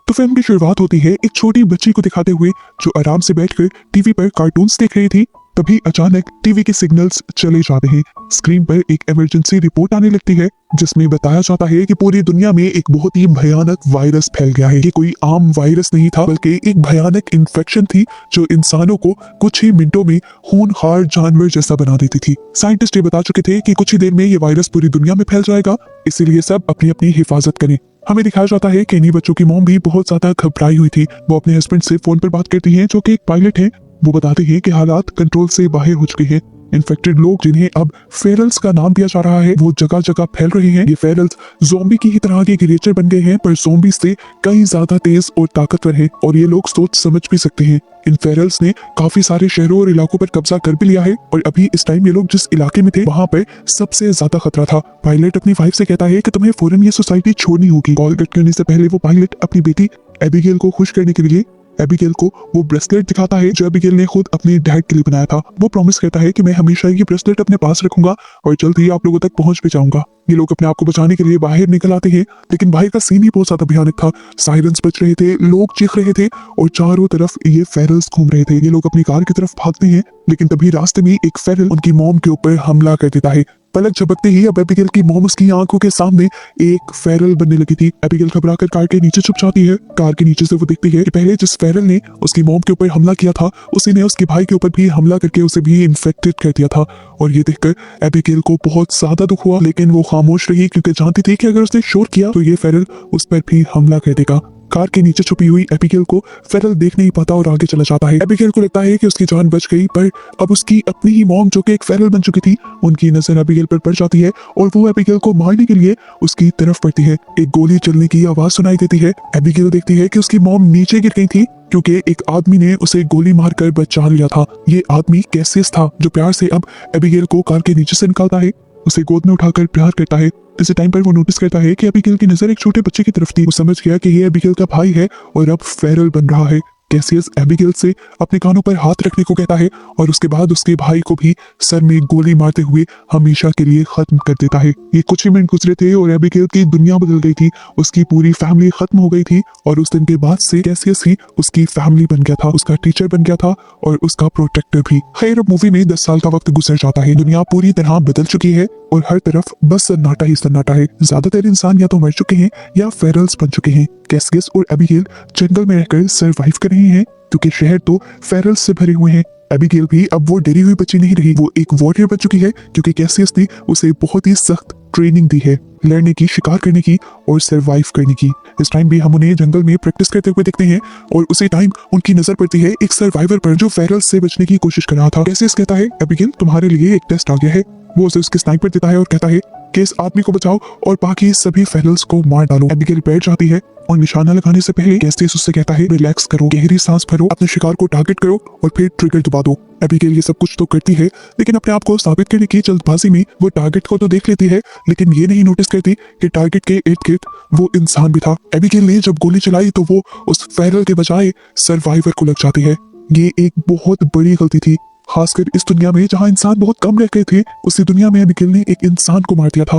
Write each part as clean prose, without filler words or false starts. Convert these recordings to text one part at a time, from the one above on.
तो फिल्म की शुरुआत होती है एक छोटी बच्ची को दिखाते हुए जो आराम से बैठकर टीवी पर कार्टून्स देख रही थी। तभी अचानक टीवी के सिग्नल्स चले जाते हैं। स्क्रीन पर एक इमरजेंसी रिपोर्ट आने लगती है जिसमें बताया जाता है कि पूरी दुनिया में एक बहुत ही भयानक वायरस फैल गया है। ये कोई आम वायरस नहीं था बल्कि एक भयानक इन्फेक्शन थी जो इंसानों को कुछ ही मिनटों में खूनखार जानवर जैसा बना देती थी। साइंटिस्ट ये बता चुके थे कि कुछ ही देर में ये वायरस पूरी दुनिया में फैल जाएगा, इसीलिए सब अपनी अपनी हिफाजत करें। हमें दिखाया जाता है कि इन्हीं बच्चों की मॉम भी बहुत ज्यादा घबराई हुई थी। वो अपने हस्बैंड से फोन पर बात करती हैं जो कि एक पायलट हैं। वो बताते हैं कि हालात कंट्रोल से बाहर हो चुके हैं। इन्फेक्टेड लोग जिन्हें अब फेरल्स का नाम दिया जा रहा है वो जगह जगह फैल रहे हैं। ये फेरल्स ज़ॉम्बी की ही तरह के क्रिएचर बन गए हैं पर ज़ॉम्बी से कई ज्यादा तेज और ताकतवर हैं और ये लोग सोच समझ भी सकते हैं। इन फेरल्स ने काफी सारे शहरों और इलाकों पर कब्जा कर भी लिया है और अभी इस टाइम ये लोग जिस इलाके में थे वहाँ पर सबसे ज्यादा खतरा था। पायलट अपनी वाइफ से कहता है कि तुम्हें फौरन ये सोसाइटी छोड़नी होगी। कॉल कट करने से पहले वो पायलट अपनी बेटी एबिगेल को खुश करने के लिए एबिगेल को वो ब्रेसलेट दिखाता है जो एबिगेल ने खुद अपने डैड के लिए बनाया था। वो प्रॉमिस करता है कि मैं हमेशा ये ब्रेसलेट अपने पास रखूंगा और जल्द ही आप लोगों तक पहुंच भी जाऊंगा। ये लोग अपने आप को बचाने के लिए बाहर निकल आते हैं लेकिन बाहर का सीन ही बहुत ज्यादा भयानक था। सायरन्स बज रहे थे, लोग चीख रहे थे और चारों तरफ ये फेरल्स घूम रहे थे। ये लोग अपनी कार की तरफ भागते हैं लेकिन तभी रास्ते में एक फेरल उनकी मॉम के ऊपर हमला कर देता है। पलक झपकते ही अब एबिगेल की मॉम उसकी आंखों के सामने एक फेरल बनने लगी थी। एबिगेल घबराकर कार के नीचे छुप जाती है। कार के नीचे से वो देखती है कि पहले जिस फेरल ने उसकी मॉम के ऊपर हमला किया था उसी ने उसके भाई के ऊपर भी हमला करके उसे भी इन्फेक्टेड कर दिया था। और ये देखकर एबिगेल को बहुत ज्यादा दुख हुआ लेकिन वो खामोश रही क्योंकि जानती थी कि अगर उसने शोर किया तो ये फेरल उस पर भी हमला कर देगा। कार के नीचे छुपी हुई एबिगेल को फेरल देख नहीं पाता और आगे चला जाता है। एबिगेल को लगता है कि उसकी जान बच गई पर अब उसकी अपनी ही मॉम जो कि एक फेरल बन चुकी थी उनकी नजर एबिगेल पर पड़ जाती है और वो एबिगेल को मारने के लिए उसकी तरफ पड़ती है। एक गोली चलने की आवाज सुनाई देती है। एबिगेल देखती है कि उसकी मॉम नीचे गिर गई थी क्योंकि एक आदमी ने उसे गोली मारकर बचा लिया था। ये आदमी कैसियस था जो प्यार से अब एबिगेल को कार के नीचे से निकालता है, उसे गोद में उठाकर प्यार करता है। इसी टाइम पर वो नोटिस करता है कि एबिगेल की नजर एक छोटे बच्चे की तरफ थी। वो समझ गया कि ये एबिगेल का भाई है और अब फेरल बन रहा है। कैसियस एबिगेल से अपने कानों पर हाथ रखने को कहता है और उसके बाद उसके भाई को भी सर में गोली मारते हुए हमेशा के लिए खत्म कर देता है। ये कुछ ही मिनट गुजरे थे और एबिगेल की दुनिया बदल गई थी। उसकी पूरी फैमिली खत्म हो गई थी और उस दिन के बाद से कैसियस ही उसकी फैमिली बन गया था, उसका टीचर बन गया था और उसका प्रोटेक्टर भी। खैर अब मूवी में 10 साल का वक्त गुजर जाता है। दुनिया पूरी तरह बदल चुकी है और हर तरफ बस सन्नाटा ही सन्नाटा है। ज्यादातर इंसान या तो मर चुके हैं या फेरल्स बन चुके हैं। कैसियस और एबिगेल जंगल में रहकर सरवाइव कर रहे हैं क्योंकि शहर तो फेरल्स से भरे हुए हैं। एबिगेल भी अब वो डरी हुई बच्ची नहीं रही, वो एक वॉरियर बन चुकी है क्योंकि कैसियस ने उसे बहुत ही सख्त ट्रेनिंग दी है लड़ने की, शिकार करने की और सरवाइव करने की। इस टाइम भी हम उन्हें जंगल में प्रैक्टिस करते हुए देखते हैं और उसी टाइम उनकी नजर पड़ती है एक सर्वाइवर पर जो फेरल्स से बचने की कोशिश कर रहा था। कैसियस कहता है एबिगेल तुम्हारे लिए एक टेस्ट आ गया है। वो उसे उसके स्नाइपर देता है और कहता है कि इस आदमी को बचाओ और बाकी सभी फेरल्स को मार डालो। एबिगेल बैठ जाती है और निशाना लगाने से पहले कैसियस उससे कहता है रिलैक्स करो, गहरी सांस भरो, अपने शिकार को टारगेट करो और फिर ट्रिगर दबा दो। एबिगेल ये सब कुछ तो करती है लेकिन अपने आप को साबित करने की जल्दबाजी में वो टारगेट को तो देख लेती है लेकिन ये नहीं नोटिस करती कि टारगेट के इर्द गिर्द वो इंसान भी था। एबिगेल ने जब गोली चलाई तो वो उस फेरल के बजाय सर्वाइवर को लग जाती है। ये एक बहुत बड़ी गलती थी, खासकर इस दुनिया में जहाँ इंसान बहुत कम रह गए थे। उसी दुनिया में एबिगेल ने एक इंसान को मार दिया था।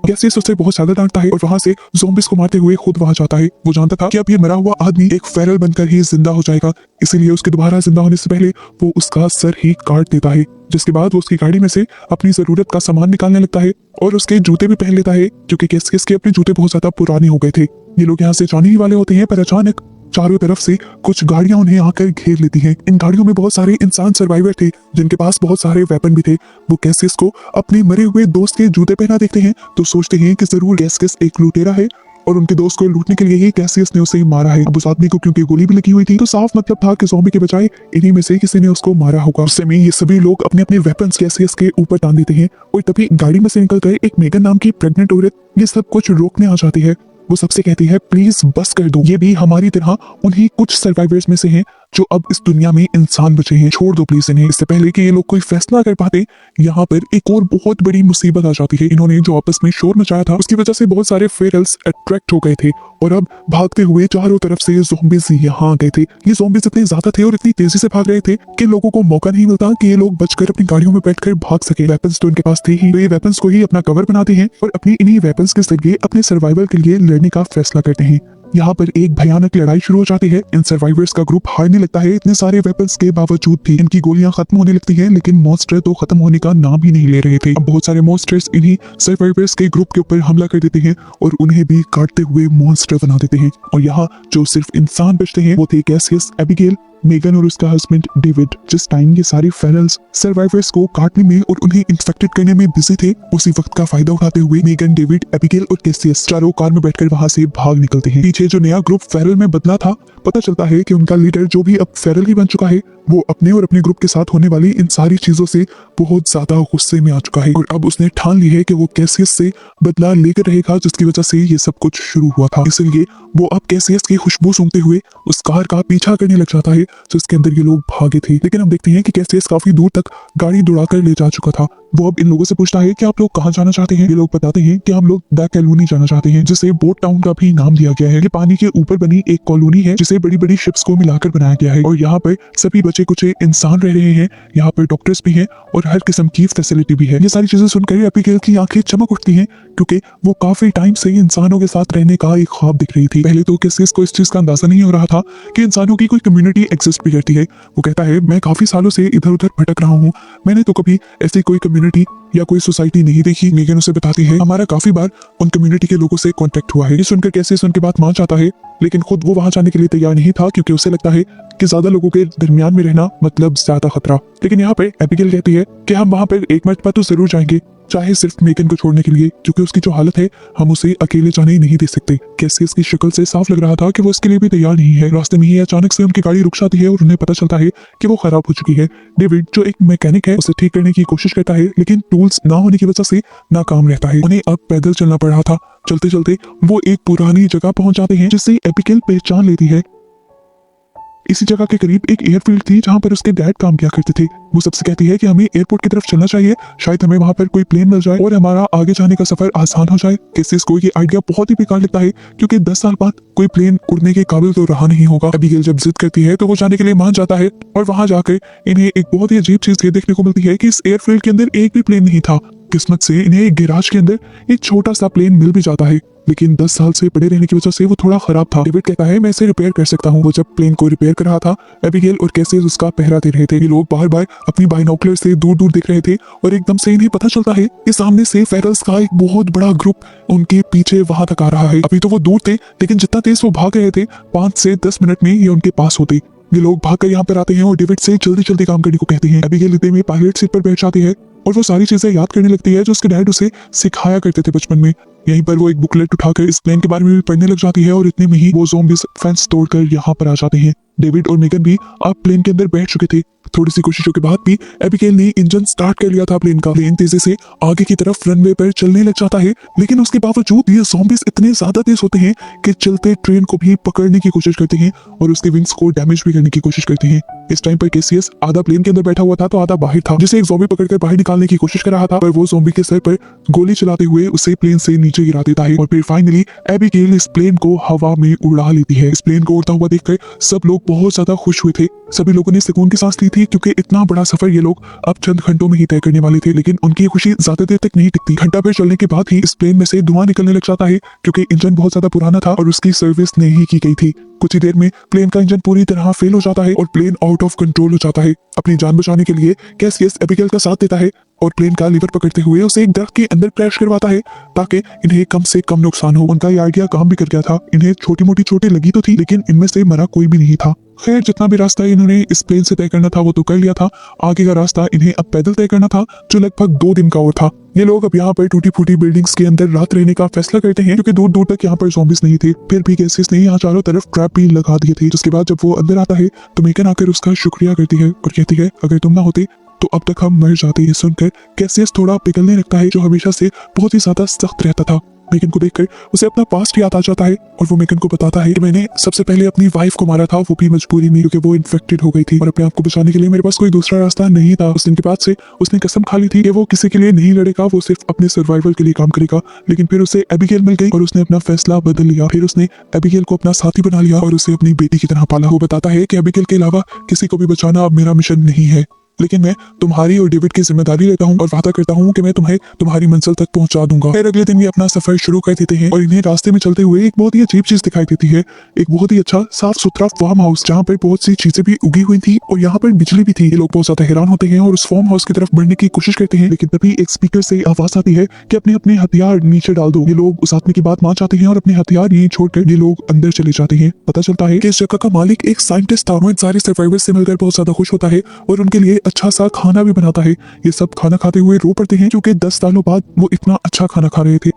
कैसियस उसे बहुत ज्यादा डांटता है और वहां से ज़ॉम्बीज़ को मारते हुए खुद वहां जाता है। वो जानता था कि अब ये मरा हुआ आदमी एक फेरल बनकर ही जिंदा हो जाएगा, इसीलिए उसके दोबारा जिंदा होने से पहले वो उसका सर ही काट देता है। जिसके बाद वो उसकी गाड़ी में से अपनी जरूरत का सामान निकालने लगता है और उसके जूते भी पहन लेता है क्योंकि कैसियस के अपने जूते बहुत ज्यादा पुराने हो गए थे। ये लोग यहाँ से जाने ही वाले होते हैं पर अचानक चारों तरफ से कुछ गाड़ियां उन्हें आकर घेर लेती हैं। इन गाड़ियों में बहुत सारे इंसान सर्वाइवर थे जिनके पास बहुत सारे वेपन भी थे। वो कैसियस को अपने मरे हुए दोस्त के जूते पहना देखते हैं तो सोचते हैं कि जरूर कैसियस एक लुटेरा है और उनके दोस्त को लूटने के लिए ही कैसियस ने उसे मारा है। अब उस आदमी को क्योंकि गोली भी लगी हुई थी तो साफ मतलब था कि ज़ॉम्बी के बजाय इन्हीं में से किसी ने उसको मारा होगा। उस समय ये सभी लोग अपने अपने वेपन्स कैसियस के ऊपर टांग देते हैं और तभी गाड़ी में से निकलकर एक मेगन नाम की प्रेग्नेंट औरत ये सब कुछ रोकने आ जाती है। वो सबसे कहती है प्लीज बस कर दो, ये भी हमारी तरह उन्हीं कुछ सर्वाइवर्स में से हैं जो अब इस दुनिया में इंसान बचे हैं, छोड़ दो प्लीज इन्हें। इससे पहले कि ये लोग कोई फैसला कर पाते यहाँ पर एक और बहुत बड़ी मुसीबत आ जाती है। इन्होंने जो आपस में शोर मचाया था उसकी वजह से बहुत सारे फेरल्स अट्रैक्ट हो गए थे और अब भागते हुए चारों तरफ से ज़ॉम्बीज़ यहाँ आ गए थे। ये ज़ॉम्बीज़ इतने ज्यादा थे और इतनी तेजी से भाग रहे थे कि लोगों को मौका नहीं मिलता कि ये लोग बचकर अपनी गाड़ियों में बैठकर भाग सके। वेपन्स तो इनके पास थे ही, तो ये वेपन्स को ही अपना कवर बनाते हैं और अपनी इन्हीं वेपन्स के जरिए अपने सर्वाइवल के लिए लड़ने का फैसला करते हैं। यहाँ पर एक भयानक लड़ाई शुरू हो जाती है। इन सर्वाइवर्स का ग्रुप हारने लगता है। इतने सारे वेपन्स के बावजूद भी इनकी गोलियां खत्म होने लगती हैं, लेकिन मॉन्स्टर तो खत्म होने का नाम ही नहीं ले रहे थे। अब बहुत सारे मॉन्स्टर्स इन्हीं सर्वाइवर्स के ग्रुप के ऊपर हमला कर देते हैं और उन्हें भी काटते हुए मॉन्स्टर बना देते हैं। और यहाँ जो सिर्फ इंसान बचते हैं वो थे कैसियस, एबिगेल, मेगन और उसका हस्बैंड डेविड। जिस टाइम ये सारे फेरल्स सर्वाइवर्स को काटने में और उन्हें इन्फेक्टेड करने में बिजी थे, उसी वक्त का फायदा उठाते हुए मेगन, डेविड, एबिगेल और कैसियस चारों कार में बैठकर वहां से भाग निकलते हैं। पीछे जो नया ग्रुप फेरल में बदला था, पता चलता है कि उनका लीडर जो भी अब फेरल ही बन चुका है, वो अपने और अपने ग्रुप के साथ होने वाली इन सारी चीजों से बहुत ज्यादा गुस्से में आ चुका है और अब उसने ठान ली है कि वो कैसियस से बदला लेकर रहेगा, जिसकी वजह से ये सब कुछ शुरू हुआ था। इसलिए वो अब कैसियस की खुशबू सूंघते हुए उस कार का पीछा करने लग जाता है जिसके अंदर ये लोग भागे थे। लेकिन हम देखते हैं कि कैसियस काफी दूर तक गाड़ी दौड़ाकर ले जा चुका था। वो अब इन लोगों से पूछता है कि आप लोग कहाँ जाना चाहते हैं। ये लोग बताते हैं कि हम लोग द कॉलोनी जाना चाहते हैं, जिसे बोट टाउन का भी नाम दिया गया है। ये पानी के ऊपर बनी एक कॉलोनी है जिसे बड़ी बड़ी शिप्स को मिलाकर बनाया गया है और यहाँ पर सभी बचे कुछ इंसान रह रहे हैं। यहाँ पर डॉक्टर्स भी हैं और हर किस्म की फैसिलिटी भी है। ये सारी चीजें सुनकर एबिगेल की आंखें चमक उठती हैं क्योंकि वो काफी टाइम से इंसानों के साथ रहने का एक ख्वाब दिख रही थी। पहले तो कैसियस को इस चीज का अंदाजा नहीं हो रहा था कि इंसानों की कोई कम्युनिटी एग्जिस्ट भी करती है। वो कहता है, मैं काफी सालों से इधर उधर भटक रहा हूँ, मैंने तो कभी ऐसी कोई कम्युनिटी या कोई सोसाइटी नहीं देखी। मेगन उसे बताती है, हमारा काफी बार उन कम्युनिटी के लोगों से कांटेक्ट हुआ है। ये सुनकर कैसियस उनकी बात मान जाता है, लेकिन खुद वो वहां जाने के लिए तैयार नहीं था क्योंकि उसे लगता है कि ज्यादा लोगों के दरमियान में रहना मतलब ज्यादा खतरा। लेकिन यहाँ पे एबिगेल कहती है कि हम वहां पर एक मर्तबा तो जरूर जाएंगे, चाहे सिर्फ मेगन को छोड़ने के लिए, क्योंकि उसकी जो हालत है हम उसे अकेले जाने ही नहीं दे सकते। कैसियस की शक्ल से साफ लग रहा था कि वो इसके लिए भी तैयार नहीं है। रास्ते में ही अचानक से उनकी गाड़ी रुक जाती है और उन्हें पता चलता है कि वो खराब हो चुकी है। डेविड जो एक मैकेनिक है उसे ठीक करने की कोशिश करता है, लेकिन टूल्स ना होने की वजह से नाकाम रहता है। उन्हें अब पैदल चलना पड़ रहा था। चलते चलते वो एक पुरानी जगह पहुंच जाते हैं जिसे एबिगेल पहचान लेती है। इसी जगह के करीब एक एयरफील्ड थी जहां पर उसके डैड काम किया करते थे। वो सबसे कहती है कि हमें एयरपोर्ट की तरफ चलना चाहिए, शायद हमें वहां पर कोई प्लेन मिल जाए और हमारा आगे जाने का सफर आसान हो जाए। कैसियस को ये आइडिया बहुत ही बेकार लगता है क्योंकि 10 साल बाद कोई प्लेन उड़ने के काबिल तो रहा नहीं होगा। एबिगेल जब जिद करती है तो वो जाने के लिए मान जाता है और वहां जाकर इन्हें एक बहुत ही अजीब चीज ये देखने को मिलती है कि इस एयरफील्ड के अंदर एक भी प्लेन नहीं था। किस्मत से इन्हें एक गैराज के अंदर एक छोटा सा प्लेन मिल भी जाता है, लेकिन 10 साल से पड़े रहने की वजह से वो थोड़ा खराब था। डेविड कहता है, मैं इसे रिपेयर कर सकता हूँ। वो जब प्लेन को रिपेयर कर रहा था, एबिगेल और कैसियस उसका पहरा दे रहे थे। ये लोग बार बार अपनी बाइनोकुलर से दूर दूर देख रहे थे और एकदम से इन्हें पता चलता है कि सामने से फेरल्स का एक बहुत बड़ा ग्रुप उनके पीछे वहां तक आ रहा है। अभी तो वो दूर थे, लेकिन जितना तेज वो भाग रहे थे 5 से 10 मिनट में ये उनके पास होते। ये लोग भागकर यहाँ पर आते हैं और डेविड से जल्दी जल्दी काम करने को कहते हैं। एबिगेल इतने में पायलट सीट पर बैठ जाती है और वो सारी चीजें याद करने लगती है जो उसके डैड उसे सिखाया करते थे बचपन में। यहीं पर वो एक बुकलेट उठाकर इस प्लेन के बारे में भी पढ़ने लग जाती है और इतने में ही वो ज़ॉम्बीज़ फेंस तोड़कर यहाँ पर आ जाते हैं। डेविड और मेगन भी अब प्लेन के अंदर बैठ चुके थे। थोड़ी सी कोशिशों के बाद भी एबिगेल ने इंजन स्टार्ट कर लिया था प्लेन का। प्लेन तेजी से आगे की तरफ रनवे पर चलने लग जाता है, लेकिन उसके बावजूद ये ज़ॉम्बीज़ इतने ज्यादा तेज होते हैं कि चलते ट्रेन को भी पकड़ने की कोशिश करते हैं और उसके विंग्स को डैमेज भी करने की कोशिश करते हैं। इस टाइम पर कैसियस आधा प्लेन के अंदर बैठा हुआ था तो आधा बाहर था, जिसे एक ज़ॉम्बी पकड़कर बाहर निकालने की कोशिश कर रहा था, पर वो ज़ॉम्बी के सर पर गोली चलाते हुए उसे प्लेन से नीचे गिरा देता है और फिर फाइनली एबिगेल इस प्लेन को हवा में उड़ा लेती है। इस प्लेन को उड़ता हुआ देखकर सब लोग बहुत ज्यादा खुश हुए थे। सभी लोगों ने सुकून की सांस ली थी क्योंकि इतना बड़ा सफर ये लोग अब चंद घंटों में ही तय करने वाले थे। लेकिन उनकी खुशी ज्यादा देर तक नहीं टिकती। घंटा भर चलने के बाद ही इस प्लेन में से धुआं निकलने लग जाता है क्योंकि इंजन बहुत ज्यादा पुराना था और उसकी सर्विस नहीं की गई थी। कुछ ही देर में प्लेन का इंजन पूरी तरह फेल हो जाता है और प्लेन आउट ऑफ कंट्रोल हो जाता है। अपनी जान बचाने के लिए कैसियस एबिगेल का साथ देता है और प्लेन का लीवर पकड़ते हुए उसे एक दरख्त के अंदर क्रैश करवाता है ताकि इन्हें कम से कम नुकसान हो। उनका ये आइडिया काम भी कर गया था। इन्हें छोटी मोटी चोटें लगी तो थी, लेकिन इनमें से मरा कोई भी नहीं था। खैर, जितना भी रास्ता इन्होंने इस प्लेन से तय करना था वो तो कर लिया था। आगे का रास्ता इन्हें अब पैदल तय करना था जो लगभग 2 दिन का और था। ये लोग अब यहाँ पर टूटी फूटी बिल्डिंग्स के अंदर रात रहने का फैसला करते हैं क्योंकि दूर दूर तक यहाँ पर ज़ॉम्बीज़ नहीं थे। फिर भी कैसियस ने यहाँ चारों तरफ ट्रैप भी लगा दिए थे। जिसके बाद जब वो अंदर आता है तो मेगन आकर उसका शुक्रिया करती है और कहती है, अगर तुम ना होते तो अब तक हम मर जाते। ये सुनकर कैसियस थोड़ा पिघलने लगता है, जो हमेशा से बहुत ही ज्यादा सख्त रहता था। मेगन को देखकर उसे अपना पास्ट याद आ जाता है और वो मेगन को बताता है कि मैंने सबसे पहले अपनी वाइफ को मारा था, वो भी मजबूरी में क्योंकि वो इन्फेक्टेड हो गई थी और अपने आप को बचाने के लिए मेरे पास कोई दूसरा रास्ता नहीं था। उस दिन के बाद से उसने कसम खा ली थी कि वो किसी के लिए नहीं लड़ेगा, वो सिर्फ अपने सर्वाइवल के लिए काम करेगा। लेकिन फिर उसे एबिगेल मिल गई और उसने अपना फैसला बदल लिया। फिर उसने एबिगेल को अपना साथी बना लिया और उसे अपनी बेटी की तरह पाला। वो बताता है कि एबिगेल के अलावा किसी को भी बचाना अब मेरा मिशन नहीं है। लेकिन मैं तुम्हारी और डेविड की जिम्मेदारी लेता हूँ और वादा करता हूँ कि मैं तुम्हें तुम्हारी मंजिल तक पहुंचा दूंगा। फिर अगले दिन भी अपना सफर शुरू कर देते हैं और इन्हें रास्ते में चलते हुए एक बहुत ही अजीब चीज दिखाई देती है। एक बहुत ही अच्छा साफ सुथरा फार्म हाउस जहाँ पर बहुत सी चीजें भी उगी हुई थी और यहाँ पर बिजली भी थी। ये लोग बहुत ज्यादा हैरान होते हैं और उस फार्म हाउस की तरफ बढ़ने की कोशिश करते हैं, लेकिन तभी एक स्पीकर से आवाज आती है कि अपने अपने हथियार नीचे डाल दो। ये लोग उस आदमी की बात मान जाते हैं और अपने हथियार यहीं छोड़कर ये लोग अंदर चले जाते हैं। पता चलता है कि इस जगह का मालिक एक साइंटिस्ट था। वो इन सारे सर्वाइवर्स से मिलकर बहुत ज्यादा खुश होता है और उनके लिए अच्छा सा खाना भी बनाता है। ये सब खाना खाते हुए रो पड़ते हैं क्योंकि 10 सालों बाद वो इतना अच्छा खाना खा रहे थे।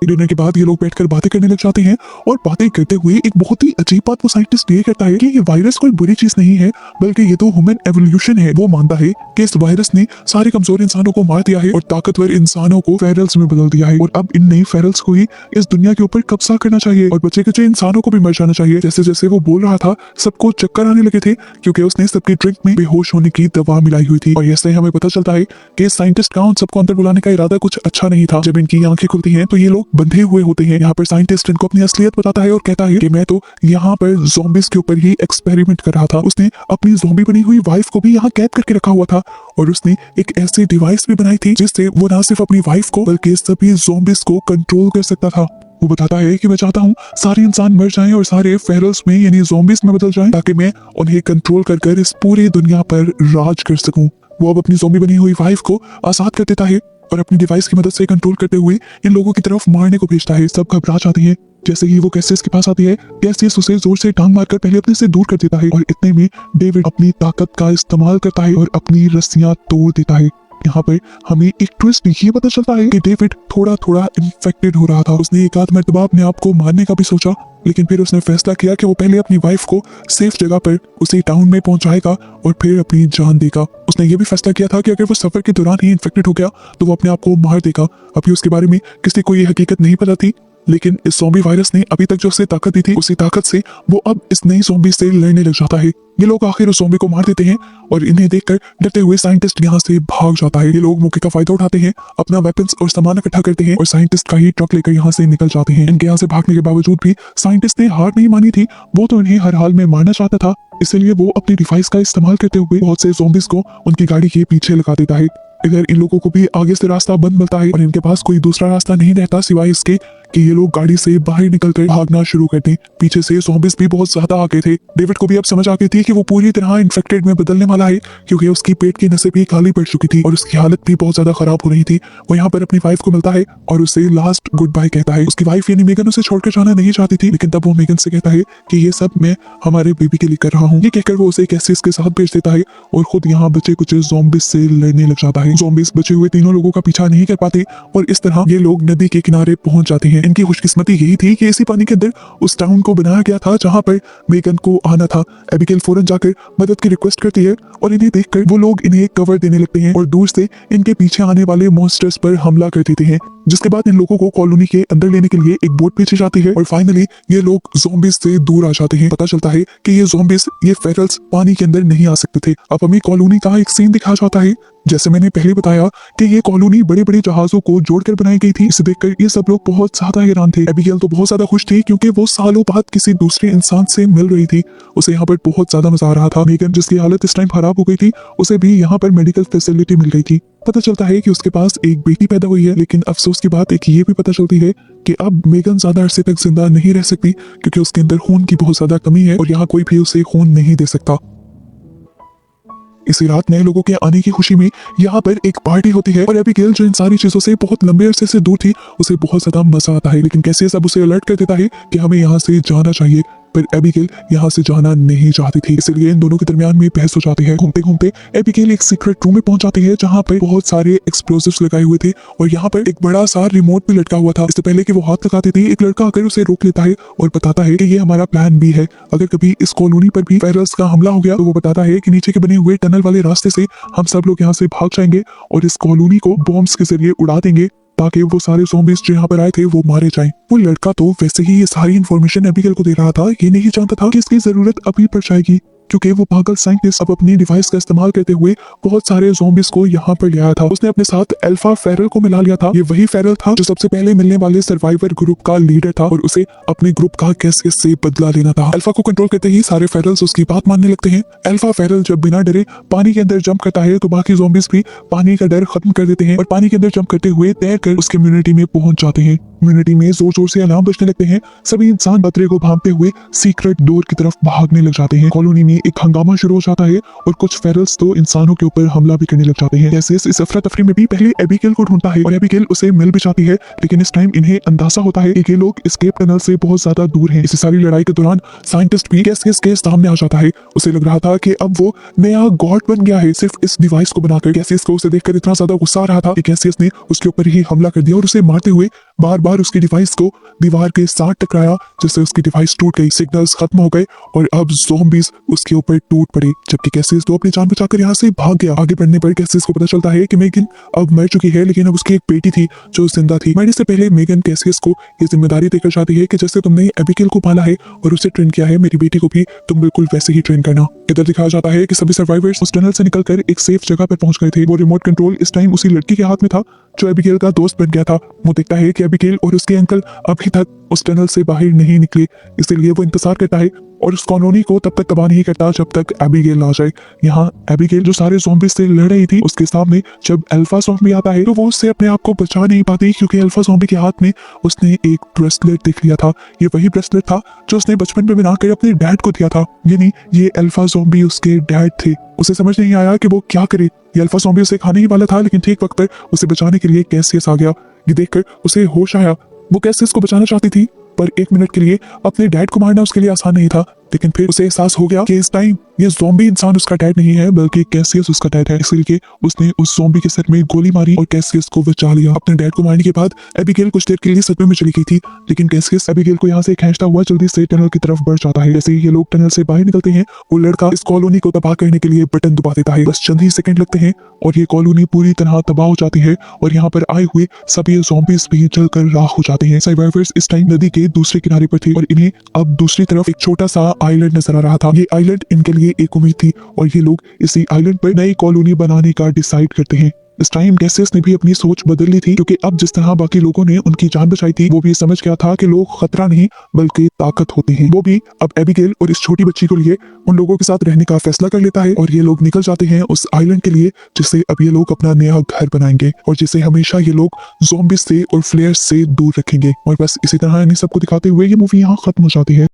डिनर के बाद ये लोग बैठकर बातें करने लग जाते हैं और बातें करते हुए एक बहुत ही अजीब बात वो साइंटिस्ट ये कहता है कि ये वायरस कोई बुरी चीज नहीं है, बल्कि ये तो ह्यूमन एवोल्यूशन है। वो मानता है कि इस वायरस ने सारे कमजोर इंसानों को मार दिया है और ताकतवर इंसानों को फेरल्स में बदल दिया है और अब इन नई फेरल्स को ही इस दुनिया के ऊपर कब्जा करना चाहिए और बचे कुचे इंसानों को भी मर जाना चाहिए। जैसे जैसे वो बोल रहा था सबको चक्कर आने लगे थे क्योंकि उसने सबकी ड्रिंक में बेहोश होने की दवा मिलाई हुई थी। और ऐसे हमें पता चलता है कि साइंटिस्ट का उन सबको अंदर बुलाने का इरादा कुछ अच्छा नहीं था। जब इनकी आंखें खुलती हैं तो ये लोग बंधे हुए होते हैं। यहाँ पर साइंटिस्ट इनको अपनी असलियत बताता है और कहता है कि मैं तो यहाँ पर ज़ॉम्बीज़ के ऊपर ही एक्सपेरिमेंट कर रहा था। उसने अपनी ज़ॉम्बी बनी हुई वाइफ को भी यहाँ कैद करके रखा हुआ था और उसने एक ऐसी डिवाइस भी बनाई थी जिससे वो ना सिर्फ अपनी वाइफ को बल्कि सभी ज़ॉम्बीज़ को कंट्रोल कर सकता था। वो बताता है कि मैं चाहता हूँ सारे इंसान मर जाएं और सारे फेरल्स में यानी ज़ॉम्बीज़ में बदल जाएं ताकि मैं उन्हें कंट्रोल कर इस पूरी दुनिया पर राज कर सकूं। वो अब अपनी ज़ॉम्बी बनी हुई वाइफ को आजाद कर देता है और अपनी डिवाइस की मदद से कंट्रोल करते हुए इन लोगों की तरफ मारने को भेजता है। सब घबरा जाते हैं। जैसे ही वो कैसियस के पास आती है, कैसियस उसे जोर से टांग मारकर पहले अपने से दूर कर देता है और इतने में डेविड अपनी ताकत का इस्तेमाल करता है और अपनी रस्सियां तोड़ देता है। यहाँ पर हमें एक ट्विस्ट ये पता चलता है कि डेविड थोड़ा थोड़ा इन्फेक्टेड हो रहा था। उसने एक आध मरतबा अपने आप को मारने का भी सोचा, लेकिन फिर उसने फैसला किया कि वो पहले अपनी वाइफ को सेफ जगह पर उसे टाउन में पहुंचाएगा और फिर अपनी जान देगा। उसने ये भी फैसला किया था कि अगर वो सफर के दौरान ही इन्फेक्टेड हो गया तो वो अपने आप को मार देगा। अभी उसके बारे में किसी को ये हकीकत नहीं पता थी, लेकिन इस ज़ॉम्बी वायरस ने अभी तक जो उसे ताकत दी थी उसी ताकत से वो अब इस नई ज़ॉम्बी से लड़ने लग जाता है। ये लोग आखिर उस ज़ॉम्बी को मार देते हैं और इन्हें देखकर डरते हुए साइंटिस्ट यहाँ से भाग जाता है। ये लोग मौके का फायदा उठाते हैं, अपना वेपन्स और सामान इकट्ठा करते हैं और साइंटिस्ट का ही ट्रक लेकर यहाँ से निकल जाते हैं। इनके यहाँ से भागने के बावजूद भी साइंटिस्ट ने हार नहीं मानी थी। वो तो इन्हें हर हाल में मारना चाहता था, इसलिए वो अपनी डिवाइस का इस्तेमाल करते हुए बहुत से ज़ॉम्बीज को उनकी गाड़ी के पीछे लगा देता है। इधर इन लोगों को भी आगे से रास्ता बंद मिलता है और इनके पास कोई दूसरा रास्ता नहीं रहता सिवाय इसके कि ये लोग गाड़ी से बाहर निकलकर भागना शुरू कर दें। पीछे से ज़ॉम्बीज़ भी बहुत ज्यादा आ गए थे। डेविड को भी अब समझ आ गई थी कि वो पूरी तरह इन्फेक्टेड में बदलने वाला है क्योंकि उसकी पेट की नसें भी खाली पड़ चुकी थी और उसकी हालत भी बहुत ज्यादा खराब हो रही थी। वो यहाँ पर अपनी वाइफ को मिलता है और उसे लास्ट गुड बाय कहता है। उसकी वाइफ यानी मेगन उसे छोड़कर जाना नहीं चाहती थी, लेकिन तब वो मेगन से कहता है कि ये सब मैं हमारे बेबी के लिए कर रहा हूँ। ये कहकर वो उसे कैसियस के साथ भेज देता है और खुद यहाँ बचे कुछ ज़ॉम्बीज़ से लड़ने लग जाता है। ज़ॉम्बीज़ बचे हुए तीनों लोगों का पीछा नहीं कर पाते और इस तरह ये लोग नदी के किनारे पहुंच जाते हैं। इनकी खुशकिस्मती यही थी कि इसी पानी के अंदर उस टाउन को बनाया गया था जहां पर मेगन को आना था। एबिगेल फौरन जाकर मदद की रिक्वेस्ट करती है और इन्हें देखकर वो लोग इन्हें कवर देने लगते हैं और दूर से इनके पीछे आने वाले मॉन्स्टर्स पर हमला कर देते हैं, जिसके बाद इन लोगों को कॉलोनी के अंदर लेने के लिए एक बोट भेजी जाती है और फाइनली ये लोग ज़ॉम्बीज़ से दूर आ जाते हैं। पता चलता है कि ये ज़ॉम्बीज़ ये फेरल्स पानी के अंदर नहीं आ सकते थे। अब हमें कॉलोनी का एक सीन दिखाया जाता है। जैसे मैंने पहले बताया कि ये कॉलोनी बड़े बड़े जहाजों को जोड़कर बनाई गई थी। इसे देखकर ये सब लोग बहुत ज्यादा हैरान थे। एबिगेल तो बहुत ज्यादा खुश थी क्योंकि वो सालों बाद किसी दूसरे इंसान से मिल रही थी। उसे यहाँ पर बहुत ज्यादा मजा आ रहा था। मेगन जिसकी हालत इस टाइम खराब हो गई थी उसे भी यहाँ पर मेडिकल फैसिलिटी मिल गई थी। पता चलता है कि उसके पास एक बेटी पैदा हुई है, लेकिन अफसोस की बात एक ये भी पता चलती है कि अब मेगन ज्यादा अरसे तक जिंदा नहीं रह सकती क्योंकि उसके अंदर खून की बहुत ज्यादा कमी है और यहाँ कोई भी उसे खून नहीं दे सकता। इसी रात नए लोगों के आने की खुशी में यहाँ पर एक पार्टी होती है और एबिगेल जो इन सारी चीजों से बहुत लंबे अरसे से दूर थी उसे बहुत ज्यादा मजा आता है, लेकिन कैसे सब उसे अलर्ट कर देता है कि हमें यहाँ से जाना चाहिए। पर एबिगेल यहाँ से जाना नहीं चाहती थी, इसलिए इन दोनों के दरमियान में बहस हो जाती है। घूमते घूमते एबिगेल एक सीक्रेट रूम में पहुंच जाती है जहाँ पर बहुत सारे एक्सप्लोजिव्स लगाए हुए थे और यहाँ पर एक बड़ा सा रिमोट भी लटका हुआ था। इससे पहले कि वो हाथ लगाती थी एक लड़का आकर उसे रोक लेता है और बताता है कि ये हमारा प्लान भी है। अगर कभी इस कॉलोनी पर भी फेरल्स का हमला हो गया तो वो बताता है कि नीचे के बने हुए टनल वाले रास्ते से हम सब लोग यहाँ से भाग जाएंगे और इस कॉलोनी को बॉम्ब्स के जरिए उड़ा देंगे ताकि वो सारे ज़ॉम्बीज़ जो यहाँ पर आए थे वो मारे जाएं। वो लड़का तो वैसे ही ये सारी इन्फॉर्मेशन एबिगेल को दे रहा था, ये नहीं जानता था कि इसकी जरूरत अभी पड़ जाएगी। क्योंकि वो पागल साइंटिस्ट अब अपनी डिवाइस का इस्तेमाल करते हुए बहुत सारे ज़ॉम्बीज को यहाँ पर ले आया था। उसने अपने साथ अल्फा फेरल को मिला लिया था। ये वही फेरल था जो सबसे पहले मिलने वाले सर्वाइवर ग्रुप का लीडर था और उसे अपने ग्रुप का कैसे से बदला लेना था। अल्फा को कंट्रोल करते ही सारे फेरल्स उसकी बात मानने लगते हैं। अल्फा फेरल जब बिना डरे पानी के अंदर जंप करता है तो बाकी ज़ॉम्बीज भी पानी का डर खत्म कर देते हैं और पानी के अंदर जंप करते हुए तैरकर उस कम्युनिटी में पहुंच जाते हैं। कम्युनिटी में जोर जोर से अलार्म बजने लगते हैं। सभी इंसान खतरे को भांपते हुए सीक्रेट डोर की तरफ भागने लग जाते हैं। कॉलोनी में एक हंगामा शुरू हो जाता है और कुछ फेरल्स तो इंसानों के ऊपर हमला भी करने लग जाते हैं। जैसे इस अफरा तफरी में भी पहले एबिगेल को ढूंढता है और एबिगेल उसे मिल भी जाती है, लेकिन इस टाइम इन्हें अंदाजा होता है कि ये लोग एस्केप टनल से बहुत ज्यादा दूर हैं। इस सारी लड़ाई के दौरान साइंटिस्ट भी कैसियस के सामने आ जाता है। उसे लग रहा था कि अब वो नया गॉड बन गया है सिर्फ इस डिवाइस को बनाकर। कैसियस को उसे देखकर इतना ज्यादा गुस्सा आ रहा था कि कैसियस ने उसके ऊपर ही हमला कर दिया और उसे मारते हुए बार बार उसकी डिवाइस को दीवार के साथ टकराया, जिससे उसकी डिवाइस टूट गई। सिग्नल्स खत्म हो गए और अब ज़ॉम्बीज उसके ऊपर टूट पड़े, जबकि कैसियस तो अपनी जान बचाकर यहाँ से भाग गया। आगे बढ़ने पर कैसियस को पता चलता है कि मेगन अब मर चुकी है, लेकिन अब उसकी एक बेटी थी जो जिंदा थी। मरने से पहले मेगन कैसियस को ये जिम्मेदारी देकर जाती है कि जैसे तुमने एबिगेल को पाला है और उसे ट्रेन किया है, मेरी बेटी को भी तुम बिल्कुल वैसे ही ट्रेन करना। इधर दिखाया जाता है कि सभी सर्वाइवर्स उस टनल से निकलकर एक सेफ जगह पर पहुंच गए थे। वो रिमोट कंट्रोल इस टाइम उसी लड़की के हाथ में था जो एबिगेल का दोस्त बन गया था। वो देखता है कि एबिगेल और उसके अंकल अभी तक उस टनल से बाहर नहीं निकले, इसीलिए वो इंतजार करता है और उस कॉलोनी को तब तक तबाह नहीं करता जब तक एबिगेल आ जाए। यहाँ एबिगेल जो सारे ज़ॉम्बीज से लड़ रही थी, उसके सामने जब अल्फा ज़ॉम्बी आता है तो वो उससे अपने आप को बचा नहीं पाती, क्योंकि अल्फा ज़ॉम्बी के हाथ में उसने एक ब्रेसलेट देख लिया था। ये वही ब्रेसलेट था जो उसने बचपन में बनाकर अपने डैड को दिया था, यानी ये अल्फा ज़ॉम्बी उसके डैड थे। उसे समझ नहीं आया कि वो क्या करे। ये अल्फा ज़ॉम्बी उसे खाने ही वाला था, लेकिन ठीक वक्त पर उसे बचाने के लिए कैसियस आ गया। ये देखकर उसे होश आया। वो कैसियस को बचाना चाहती थी, पर एक मिनट के लिए अपने डैड को मारना उसके लिए आसान नहीं था। लेकिन फिर उसे एहसास हो गया कि इस टाइम ये ज़ॉम्बी इंसान उसका डैड नहीं है, बल्कि कैसियस उसका डैड है। इसलिए उसने उस ज़ॉम्बी के सर में गोली मारी और कैसियस को बचा लिया। अपने डैड को मारने के बाद एबिगेल कुछ देर के लिए सदमे में चली गई थी, लेकिन कैसियस एबिगेल को यहाँ से खींचता हुआ जल्दी से टनल की तरफ बढ़ जाता है। जैसे ही ये लोग टनल से बाहर निकलते हैं, वो लड़का इस कॉलोनी को तबाह करने के लिए बटन दबा देता है। बस चंद ही सेकंड लगते हैं और ये कॉलोनी पूरी तरह तबाह हो जाती है और यहाँ पर आए हुए सभी ज़ॉम्बीज भी जलकर राख हो जाते हैं। सर्वाइवर्स इस टाइम नदी के दूसरे किनारे पर थे और इन्हें अब दूसरी तरफ एक छोटा सा आइलैंड नजर आ रहा था। ये आइलैंड इनके लिए एक उम्मीद थी और ये लोग इसी आइलैंड पर नई कॉलोनी बनाने का डिसाइड करते हैं। इस टाइम कैसियस ने भी अपनी सोच बदल ली थी, क्योंकि अब जिस तरह बाकी लोगों ने उनकी जान बचाई थी, वो भी समझ गया था कि लोग खतरा नहीं बल्कि ताकत होते हैं। वो भी अब एबिगेल और इस छोटी बच्ची को लिए उन लोगों के साथ रहने का फैसला कर लेता है और ये लोग निकल जाते हैं उस आइलैंड के लिए, जिससे अब ये लोग अपना नया घर बनाएंगे और जिसे हमेशा ये लोग ज़ॉम्बीज से और फ्लेयर्स से दूर रखेंगे। और बस इसी तरह इन्हीं सबको दिखाते हुए ये मूवी यहाँ खत्म हो जाती है।